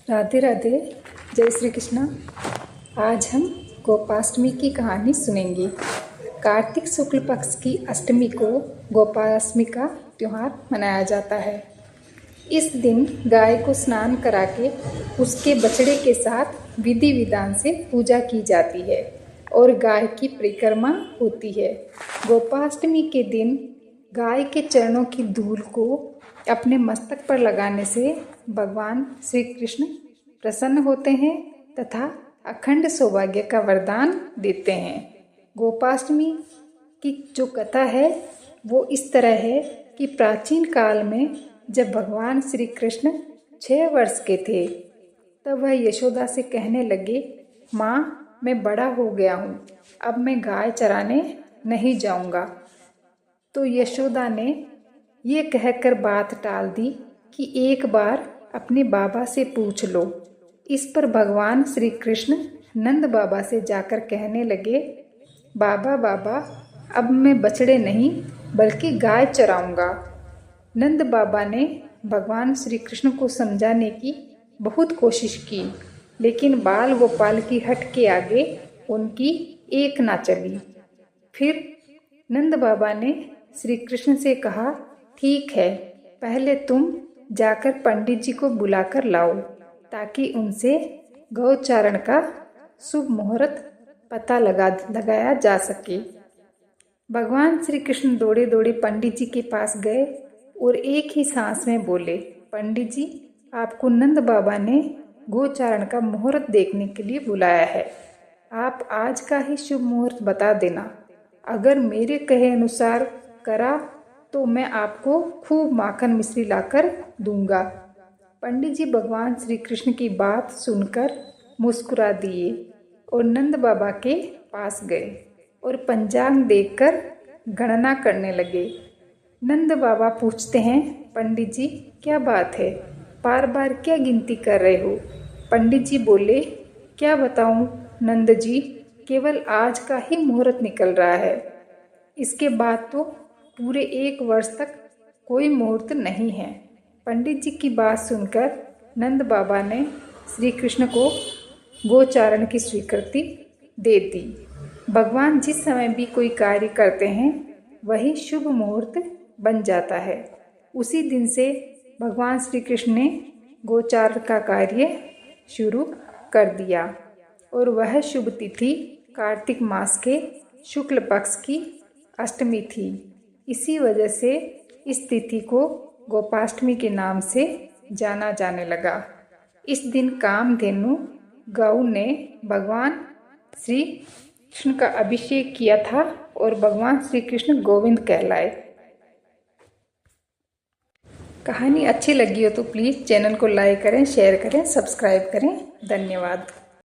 राधे राधे, जय श्री कृष्णा। आज हम गोपाष्टमी की कहानी सुनेंगे। कार्तिक शुक्ल पक्ष की अष्टमी को गोपाष्टमी का त्यौहार मनाया जाता है। इस दिन गाय को स्नान करा के उसके बछड़े के साथ विधि विधान से पूजा की जाती है और गाय की परिक्रमा होती है। गोपाष्टमी के दिन गाय के चरणों की धूल को अपने मस्तक पर लगाने से भगवान श्री कृष्ण प्रसन्न होते हैं तथा अखंड सौभाग्य का वरदान देते हैं। गोपाष्टमी की जो कथा है वो इस तरह है कि प्राचीन काल में जब भगवान श्री कृष्ण 6 वर्ष के थे तब वह यशोदा से कहने लगे, माँ मैं बड़ा हो गया हूँ, अब मैं गाय चराने नहीं जाऊँगा। तो यशोदा ने ये कहकर बात टाल दी कि एक बार अपने बाबा से पूछ लो। इस पर भगवान श्री कृष्ण नंद बाबा से जाकर कहने लगे, बाबा बाबा अब मैं बछड़े नहीं बल्कि गाय चराऊंगा। नंद बाबा ने भगवान श्री कृष्ण को समझाने की बहुत कोशिश की, लेकिन बाल गोपाल की हट के आगे उनकी एक ना चली। फिर नंद बाबा ने श्री कृष्ण से कहा, ठीक है, पहले तुम जाकर पंडित जी को बुलाकर लाओ ताकि उनसे गौचारण का शुभ मुहूर्त पता लगाया जा सके। भगवान श्री कृष्ण दौड़े दौड़े पंडित जी के पास गए और एक ही सांस में बोले, पंडित जी आपको नंद बाबा ने गोचारण का मुहूर्त देखने के लिए बुलाया है। आप आज का ही शुभ मुहूर्त बता देना। अगर मेरे कहे अनुसार करा तो मैं आपको खूब माखन मिश्री लाकर दूंगा। पंडित जी भगवान श्री कृष्ण की बात सुनकर मुस्कुरा दिए और नंद बाबा के पास गए और पंचांग देखकर गणना करने लगे। नंद बाबा पूछते हैं, पंडित जी क्या बात है, बार बार क्या गिनती कर रहे हो? पंडित जी बोले, क्या बताऊं नंद जी, केवल आज का ही मुहूर्त निकल रहा है, इसके बाद तो पूरे 1 वर्ष तक कोई मुहूर्त नहीं है। पंडित जी की बात सुनकर नंद बाबा ने श्री कृष्ण को गोचारण की स्वीकृति दे दी। भगवान जिस समय भी कोई कार्य करते हैं वही शुभ मुहूर्त बन जाता है। उसी दिन से भगवान श्री कृष्ण ने गोचारण का कार्य शुरू कर दिया और वह शुभ तिथि कार्तिक मास के शुक्ल पक्ष की अष्टमी थी। इसी वजह से इस तिथि को गोपाष्टमी के नाम से जाना जाने लगा। इस दिन कामधेनु गौ ने भगवान श्री कृष्ण का अभिषेक किया था और भगवान श्री कृष्ण गोविंद कहलाए। कहानी अच्छी लगी हो तो प्लीज़ चैनल को लाइक करें, शेयर करें, सब्सक्राइब करें। धन्यवाद।